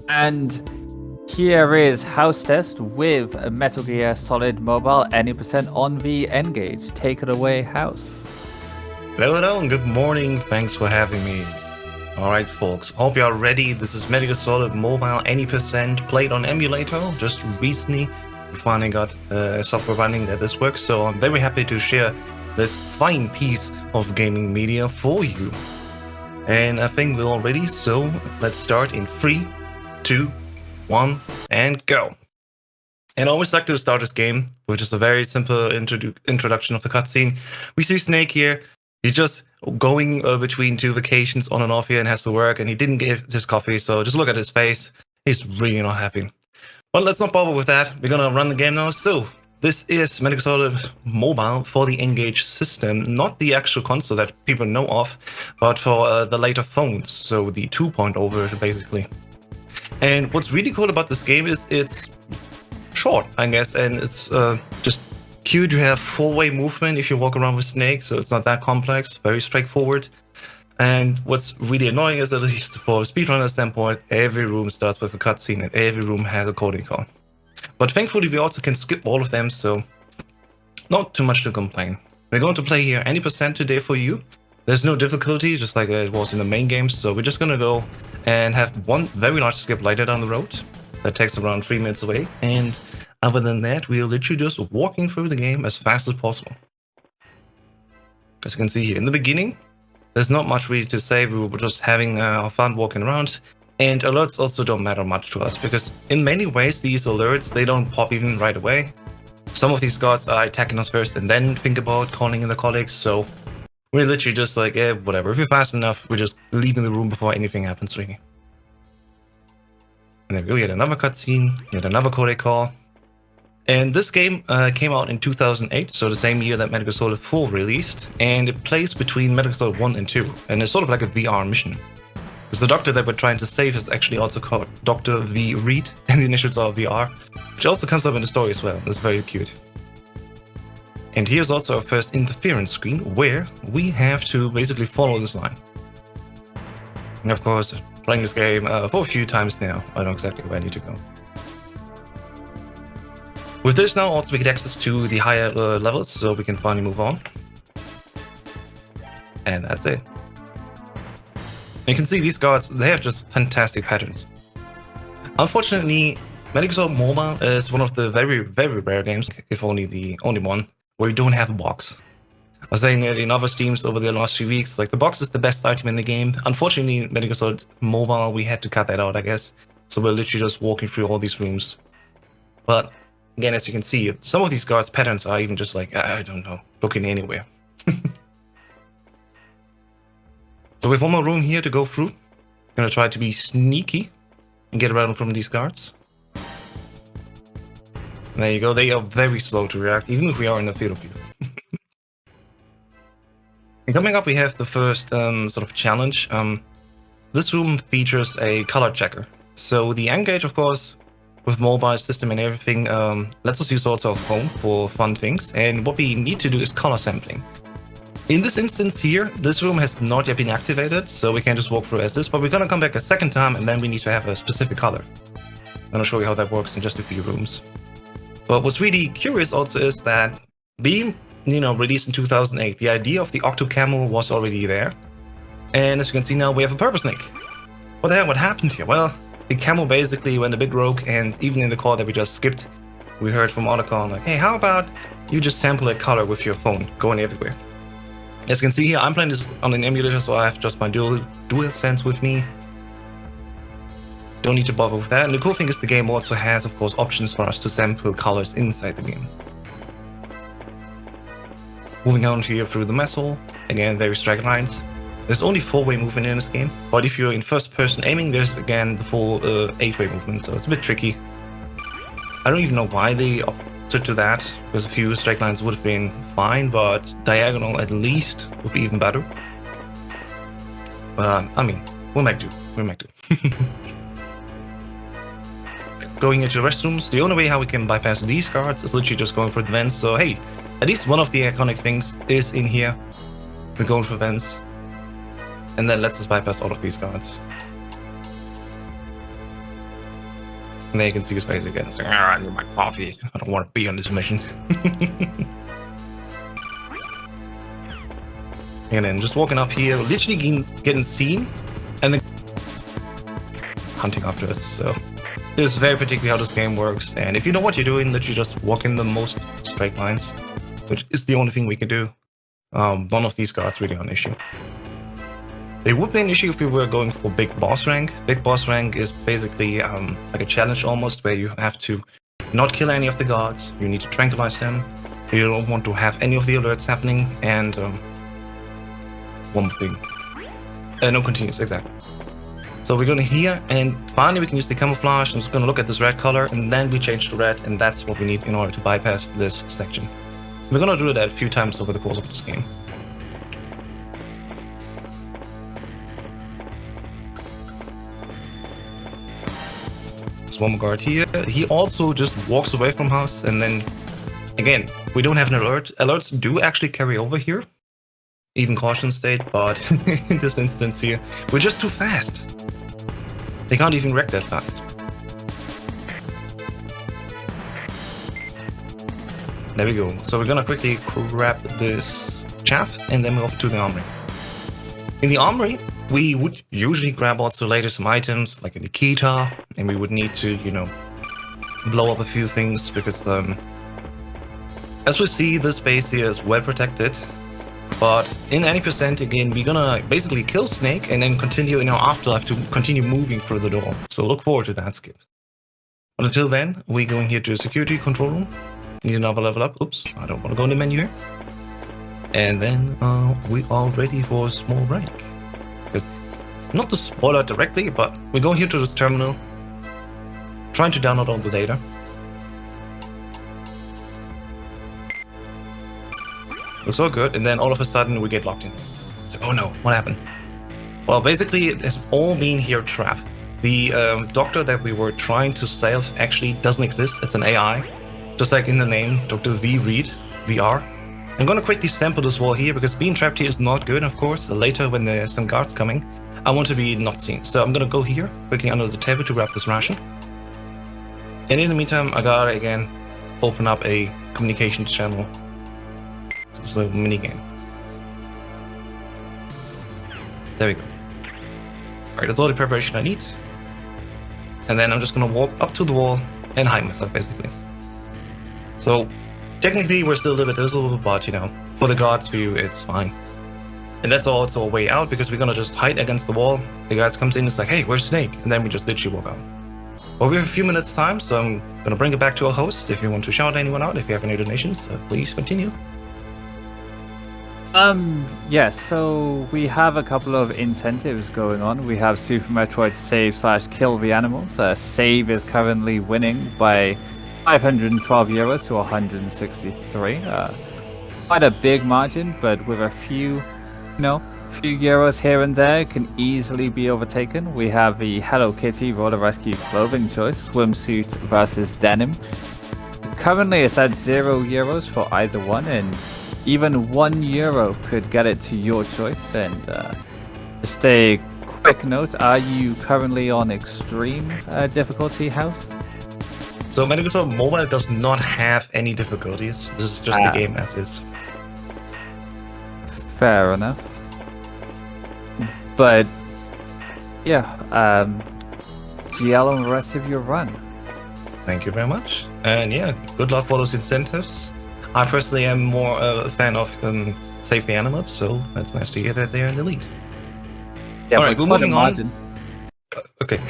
And here is Hau5test with a Metal Gear Solid Mobile any% on the N-Gage. Take it away, House. Hello, and good morning. Thanks for having me. Alright, folks. Hope you are ready. This is Metal Gear Solid Mobile any% played on emulator. Just recently, we finally got software running that this works. So I'm very happy to share this fine piece of gaming media for you. And I think we're all ready. So let's start in 3, 2, 1, and go. And I always like to start this game with just a very simple introduction of the cutscene. We see Snake here. He's just going between two vacations on and off here and has to work, and he didn't get his coffee, so just look at his face. He's really not happy. But let's not bother with that. We're gonna run the game now. So this is Metal Gear Solid Mobile for the N-Gage system, not the actual console that people know of, but for the later phones, so the 2.0 version basically. And what's really cool about this game is it's short, I guess, and it's just cute. You have 4-way movement if you walk around with Snake, so it's not that complex, very straightforward. And what's really annoying is, at least for a speedrunner standpoint, every room starts with a cutscene and every room has a coding call. But thankfully we also can skip all of them, so not too much to complain. We're going to play here any% today for you. There's no difficulty, just like it was in the main game, so we're just gonna go and have one very large skip later down the road. That takes around 3 minutes away, and other than that, we're literally just walking through the game as fast as possible. As you can see here in the beginning, there's not much really to say. We were just having our fun walking around, and alerts also don't matter much to us, because in many ways these alerts, they don't pop even right away. Some of these guards are attacking us first and then think about calling in the colleagues, so we're literally just like, whatever. If you're fast enough, we're just leaving the room before anything happens, really. And there we go, yet another cutscene, yet another codec call. And this game came out in 2008, so the same year that Metal Gear Solid 4 released, and it plays between Metal Gear Solid 1 and 2, and it's sort of like a VR mission. Because the doctor that we're trying to save is actually also called Dr. V. Reed, and the initials are VR, which also comes up in the story as well. It's very cute. And here's also our first interference screen, where we have to basically follow this line. And of course, playing this game for a few times now, I know exactly where I need to go. With this now, also we get access to the higher levels, so we can finally move on. And that's it. And you can see these guards, they have just fantastic patterns. Unfortunately, Metal Gear Solid Mobile is one of the very, very rare games, if only the only one, where you don't have a box. I was saying it in other streams over the last few weeks, like the box is the best item in the game. Unfortunately, Metal Gear Solid Mobile, we had to cut that out, I guess. So we're literally just walking through all these rooms. But again, as you can see, some of these guards' patterns are even just like, I don't know, looking anywhere. So we have one more room here to go through. I'm gonna try to be sneaky and get around from these guards. And there you go, they are very slow to react, even if we are in the field of view. And coming up, we have the first sort of challenge. This room features a color checker. So the N-Gage, of course, with mobile system and everything, lets us use also our phone for fun things. And what we need to do is color sampling. In this instance here, this room has not yet been activated, so we can just walk through as this, but we're gonna come back a second time and then we need to have a specific color. I'm gonna show you how that works in just a few rooms. But what's really curious also is that being, released in 2008, the idea of the Octo Camo was already there. And as you can see now, we have a purple snake. What the hell, what happened here? Well, the camo basically went a bit rogue, and even in the call that we just skipped, we heard from Otacon like, hey, how about you just sample a color with your phone, going everywhere. As you can see here, I'm playing this on an emulator, so I have just my DualSense with me. Don't need to bother with that. And the cool thing is the game also has, of course, options for us to sample colors inside the game. Moving on here through the mess hall. Again, very straight lines. There's only 4-way movement in this game, but if you're in first-person aiming, there's again the full 8-way movement, so it's a bit tricky. I don't even know why they opted to that, because a few straight lines would have been fine, but diagonal at least would be even better. But I mean, we'll make do. Going into the restrooms, the only way how we can bypass these guards is literally just going for the vents. So hey, at least one of the iconic things is in here. We're going for vents. And then lets us bypass all of these guards. And then you can see his face again. It's like, I need my coffee. I don't want to be on this mission. And then just walking up here, literally getting seen, and then hunting after us. So this is very particularly how this game works. And if you know what you're doing, literally just walk in the most straight lines, which is the only thing we can do. None of these guards really are an issue. They would be an issue if we were going for big boss rank. Big boss rank is basically like a challenge almost, where you have to not kill any of the guards. You need to tranquilize them. You don't want to have any of the alerts happening. And one thing. No continues, exactly. So we're going to here, and finally we can use the camouflage. I'm just going to look at this red color, and then we change to red, and that's what we need in order to bypass this section. We're going to do that a few times over the course of this game. There's one more guard here. He also just walks away from us, and then, again, we don't have an alert. Alerts do actually carry over here. Even caution state, but in this instance here, we're just too fast. They can't even wreck that fast. There we go. So we're gonna quickly grab this chaff and then move over to the armory. In the armory, we would usually grab also later some items like a Nikita, and we would need to, you know, blow up a few things because as we see, this base here is well protected. But in any percent, again, we're gonna basically kill Snake and then continue in our afterlife to continue moving through the door. So look forward to that skip. But until then, we're going here to the security control room. Need another level up. Oops, I don't want to go in the menu here. And then we are ready for a small rank. Because, not to spoil it directly, but we go here to this terminal, trying to download all the data. Looks all good, and then all of a sudden we get locked in. So, oh no, what happened? Well, basically it has all been here trap. The doctor that we were trying to save actually doesn't exist. It's an AI, just like in the name, Dr. V. Reed, VR. I'm gonna quickly sample this wall here because being trapped here is not good, of course. Later when there's some guards coming, I want to be not seen. So I'm gonna go here, quickly under the table to grab this ration. And in the meantime, I gotta again open up a communications channel. It's a mini game. There we go. Alright, that's all the preparation I need. And then I'm just gonna walk up to the wall and hide myself, basically. So, technically we're still a little bit visible, but you know, for the guards view, it's fine. And that's also a way out, because we're gonna just hide against the wall. The guys comes in, it's like, hey, where's Snake? And then we just literally walk out. Well, we have a few minutes time, so I'm gonna bring it back to our host. If you want to shout anyone out, if you have any donations, please continue. Yes, so we have a couple of incentives going on. We have Super Metroid save/kill the animals. Save is currently winning by 512 euros to 163. Quite a big margin, but with a few euros here and there, it can easily be overtaken. We have the Hello Kitty Roller Rescue clothing choice, swimsuit versus denim. Currently it's at 0 euros for either one, and even €1 could get it to your choice. And just a quick note, are you currently on extreme difficulty, House? So Medical Sword Mobile does not have any difficulties. This is just the game as is. Fair enough. But yeah, GL on the rest of your run. Thank you very much. And yeah, good luck for those incentives. I personally am more a fan of Save the Animals, so that's nice to hear that they're in the lead. Yeah, alright, we're moving on. Okay.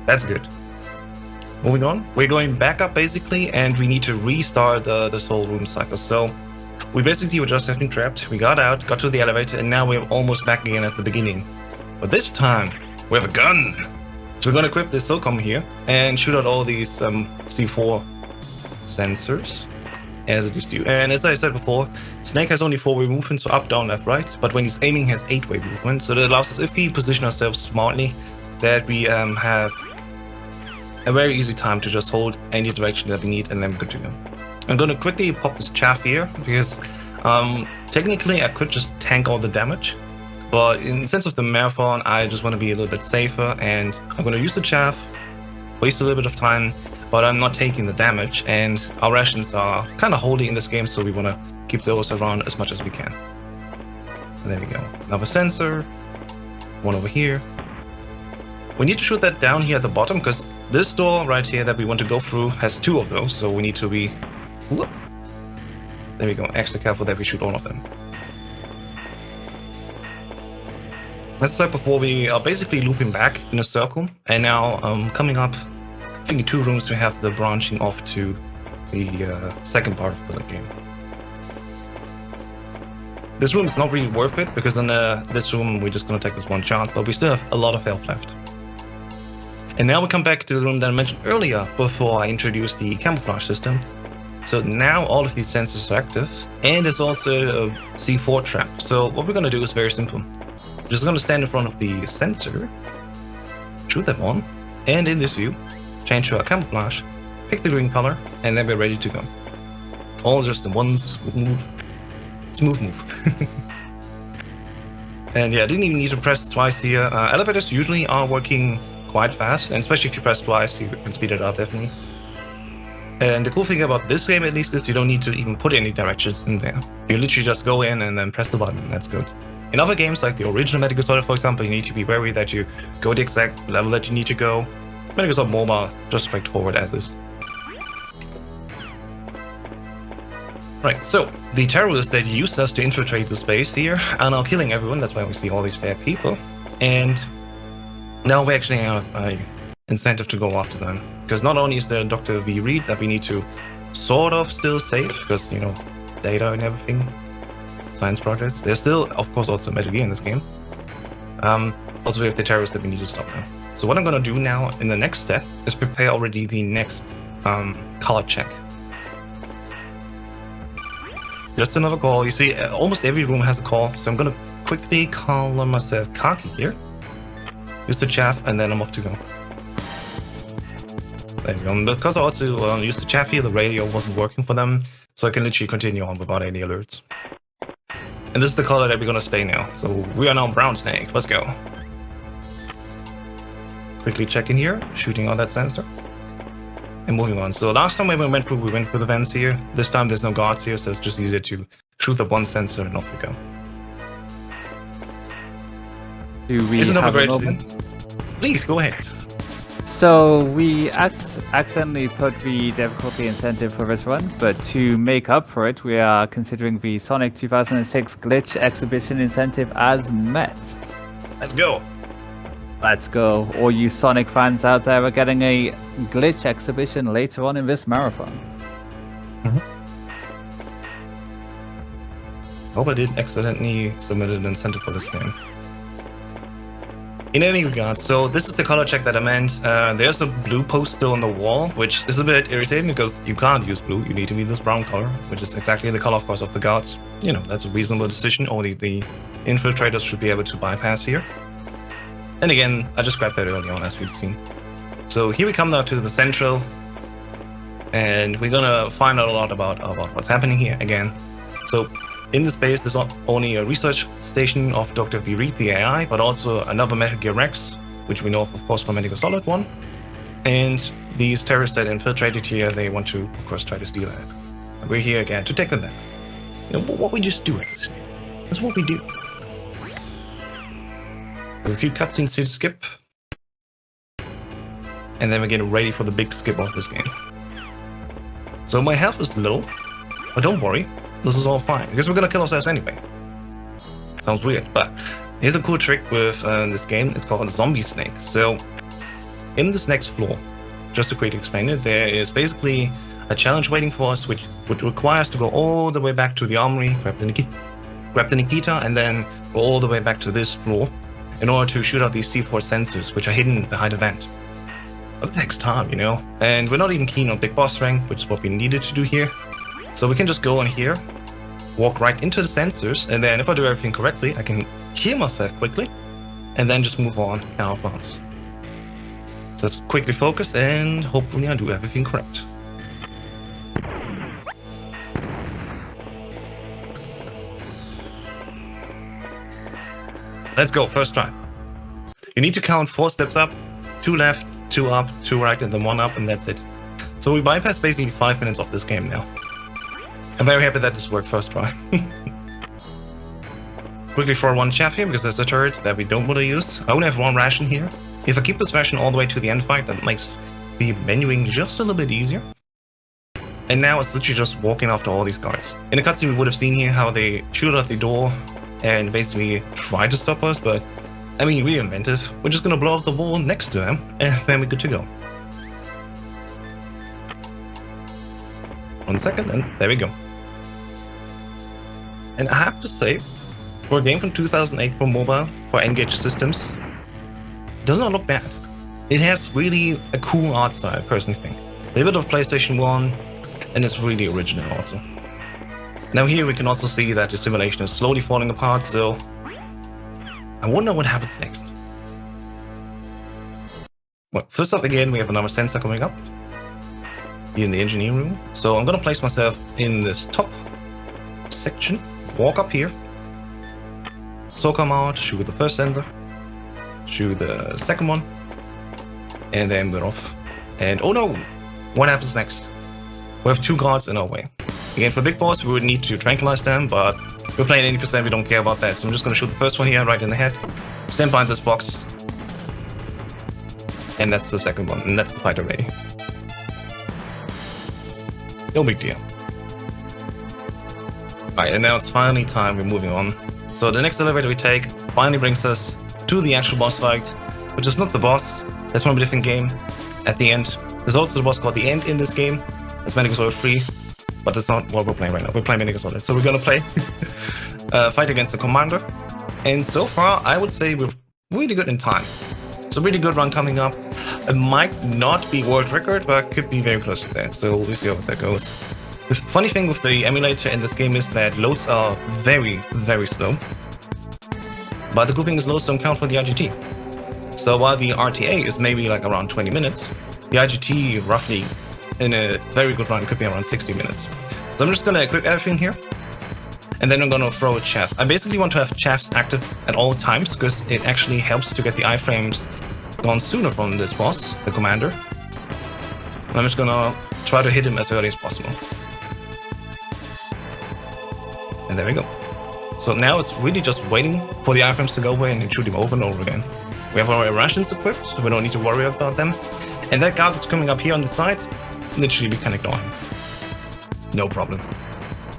That's good. Moving on, we're going back up basically, and we need to restart this whole room cycle. So we basically were just having trapped, we got out, got to the elevator, and now we're almost back again at the beginning. But this time, we have a gun! So we're gonna equip this SOCOM here, and shoot out all these C4 sensors, as it used to. And as I said before, Snake has only 4-way movement, so up, down, left, right, but when he's aiming, he has 8-way movement, so that allows us, if we position ourselves smartly, that we have a very easy time to just hold any direction that we need, and then we're good to go. I'm gonna quickly pop this chaff here, because technically I could just tank all the damage, but in the sense of the marathon, I just want to be a little bit safer, and I'm gonna use the chaff, waste a little bit of time, but I'm not taking the damage, and our rations are kind of holding in this game, so we want to keep those around as much as we can. And there we go. Another sensor. One over here. We need to shoot that down here at the bottom, because this door right here that we want to go through has 2 of those, so we need to be... Whoop. There we go. Extra careful that we shoot all of them. Let's start before we are basically looping back in a circle, and now coming up, I think in 2 rooms we have the branching off to the second part of the game. This room is not really worth it, because in this room we're just going to take this one shot, but we still have a lot of health left. And now we come back to the room that I mentioned earlier before I introduced the camouflage system. So now all of these sensors are active, and there's also a C4 trap. So what we're going to do is very simple. We're just going to stand in front of the sensor, shoot that one, and in this view, change to our camouflage, pick the green color, and then we're ready to go. All just in one smooth move. And yeah, I didn't even need to press twice here. Elevators usually are working quite fast, and especially if you press twice, you can speed it up definitely. And the cool thing about this game, at least, is you don't need to even put any directions in there. You literally just go in and then press the button. That's good. In other games, like the original Metal Gear Solid, for example, you need to be wary that you go the exact level that you need to go. Metal Gear Solid Mobile, just straightforward as is. Right, so the terrorists that used us to infiltrate the space here are now killing everyone. That's why we see all these dead people. And now we actually have an incentive to go after them. Because not only is there Dr. V. Reed that we need to sort of still save, because, you know, data and everything, science projects. There's still, of course, also Metal Gear in this game. Also, we have the terrorists that we need to stop now. So what I'm going to do now in the next step is prepare already the next color check. Just another call. You see, almost every room has a call, so I'm going to quickly color myself khaki here. Use the chaff, and then I'm off to go. There we go. Because I also used the chaff here, the radio wasn't working for them, so I can literally continue on without any alerts. And this is the color that we're going to stay now. So we are now brown snake. Let's go. Quickly check in here, shooting on that sensor. And moving on. So last time we went through the vents here. This time there's no guards here, so it's just easier to shoot the one sensor and off we go. Do we have a moment? Please, go ahead. So we accidentally put the difficulty incentive for this run, but to make up for it, we are considering the Sonic 2006 Glitch Exhibition incentive as met. Let's go. Let's go. All you Sonic fans out there are getting a glitch exhibition later on in this marathon. Hope I didn't accidentally submit an incentive for this game. In any regard, so this is the color check that I meant. There's a blue poster on the wall, which is a bit irritating because you can't use blue. You need to be this brown color, which is exactly the color, of course, of the guards. You know, that's a reasonable decision. Only the infiltrators should be able to bypass here. And again, I just grabbed that early on, as we've seen. So here we come now to the central, and we're gonna find out a lot about what's happening here again. So in this base, there's not only a research station of Dr. V. Reed, the AI, but also another Metal Gear Rex, which we know of course from Metal Gear Solid 1. And these terrorists that infiltrated here, they want to, of course, try to steal that. And we're here again to take them down. You know, what we just do, that's what we do. A few cutscenes to skip, and then we're getting ready for the big skip of this game. So my health is low, but don't worry, this is all fine, because we're gonna kill ourselves anyway. Sounds weird, but here's a cool trick with this game. It's called a zombie snake. So in this next floor, just to quickly explain it, there is basically a challenge waiting for us, which would require us to go all the way back to the armory, grab the Nikita, and then go all the way back to this floor in order to shoot out these C4 sensors, which are hidden behind a vent. But it takes time, you know? And we're not even keen on big boss rank, which is what we needed to do here. So we can just go on here, walk right into the sensors, and then if I do everything correctly, I can heal myself quickly, and then just move on and advance. So let's quickly focus, and hopefully I do everything correct. Let's go, first try. You need to count 4 steps up, 2 left, 2 up, 2 right, and then 1 up, and that's it. So we bypassed basically 5 minutes of this game now. I'm very happy that this worked first try. Quickly for 1 chaff here, because there's a turret that we don't want to use. I only have 1 ration here. If I keep this ration all the way to the end fight, that makes the menuing just a little bit easier. And now it's literally just walking after all these guards. In the cutscene we would have seen here how they shoot out the door and basically try to stop us, but I mean, we're inventive. We're just gonna blow up the wall next to them, and then we're good to go. 1 second, and there we go. And I have to say, for a game from 2008 for mobile, for N-Gage systems, it does not look bad. It has really a cool art style, I personally think. A little bit of PlayStation 1, and it's really original also. Now here we can also see that the simulation is slowly falling apart, so I wonder what happens next. Well, first off, again, we have another sensor coming up here in the engineering room. So I'm gonna place myself in this top section, walk up here, so come out, shoot the first sensor, shoot the second one, and then we're off. And oh no, what happens next? We have 2 guards in our way. Again, for Big Boss, we would need to tranquilize them, but we're playing 80%, we don't care about that. So I'm just going to shoot the first one here, right in the head. Stand behind this box. And that's the second one, and that's the fight already. No big deal. Alright, and now it's finally time, we're moving on. So the next elevator we take finally brings us to the actual boss fight, which is not the boss. That's one different game. At the end, there's also the boss called the End in this game. It's Metal Gear Solid 3. But that's not what we're playing right now. We're playing Metal Gear Solid. So we're gonna play fight against the commander. And so far, I would say we're really good in time. It's a really good run coming up. It might not be world record, but could be very close to that. So we'll see how that goes. The funny thing with the emulator in this game is that loads are very, very slow. But the cool thing is loads don't count for the IGT. So while the RTA is maybe like around 20 minutes, the IGT roughly in a very good run could be around 60 minutes. So I'm just gonna equip everything here, and then I'm gonna throw a chaff. I basically want to have chaffs active at all times because it actually helps to get the iframes gone sooner from this boss, the commander. And I'm just gonna try to hit him as early as possible. And there we go. So now it's really just waiting for the iframes to go away and then shoot him over and over again. We have our rations equipped, so we don't need to worry about them. And that guard that's coming up here on the side, literally we can ignore him. No problem.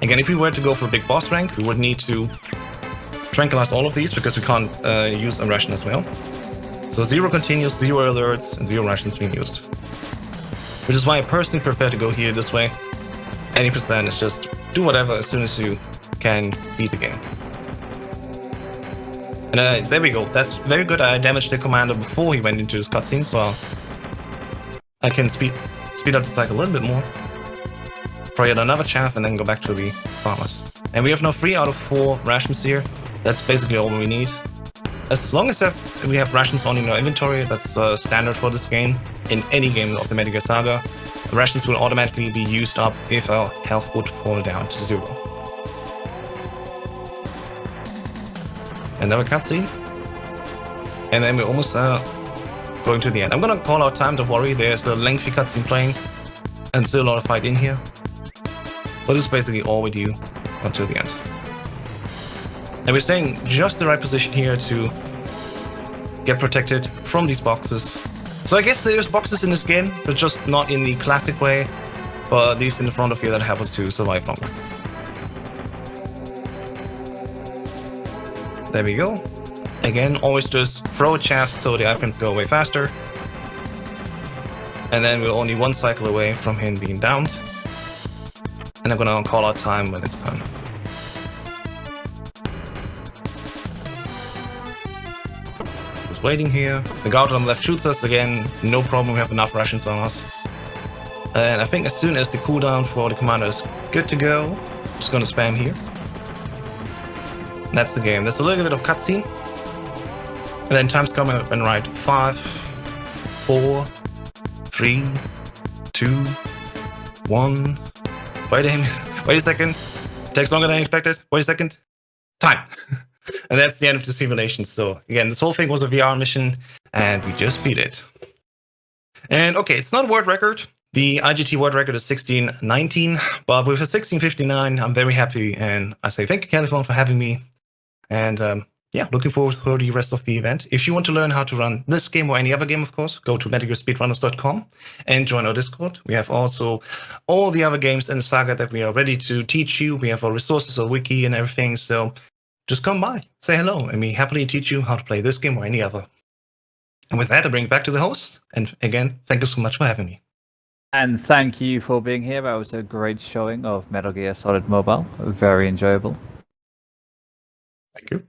Again, if we were to go for a big boss rank, we would need to tranquilize all of these because we can't use a ration as well. So 0 continuous, 0 alerts, and 0 rations being used. Which is why I personally prefer to go here this way. 80% is just do whatever as soon as you can beat the game. And there we go. That's very good. I damaged the commander before he went into his cutscene, so I can speed up the cycle a little bit more. Throw yet another chaff and then go back to the farmers. And we have now 3 out of 4 rations here. That's basically all we need. As long as we have rations on in our inventory, that's standard for this game. In any game of the Metal Gear Saga, the rations will automatically be used up if our health would fall down to 0. Another cutscene. And then we're almost going to the end. I'm gonna call out time, don't worry, there's a lengthy cutscene playing and still a lot of fight in here. But this is basically all we do until the end. And we're staying just the right position here to get protected from these boxes. So I guess there's boxes in this game, but just not in the classic way, but at least in the front of you that help us to survive longer. There we go. Again, always just throw a chaff so the iframes go away faster. And then we're only 1 cycle away from him being downed. And I'm gonna call out time when it's time. Just waiting here. The guard on the left shoots us again, no problem, we have enough rations on us. And I think as soon as the cooldown for the commander is good to go, I'm just gonna spam here. And that's the game. There's a little bit of cutscene. And then time's coming up and right. 5, 4, 3, 2, 1. Wait a second. Takes longer than I expected. Wait a second. Time. And that's the end of the simulation. So again, this whole thing was a VR mission and we just beat it. And okay, it's not a world record. The IGT world record is 16:19, but with a 16:59, I'm very happy. And I say thank you, Californ, for having me. And yeah, looking forward to the rest of the event. If you want to learn how to run this game or any other game, of course, go to medicalspeedrunners.com and join our Discord. We have also all the other games in the saga that we are ready to teach you. We have our resources, our wiki, and everything. So just come by, say hello, and we happily teach you how to play this game or any other. And with that, I bring it back to the host. And again, thank you so much for having me. And thank you for being here. That was a great showing of Metal Gear Solid Mobile. Very enjoyable. Thank you.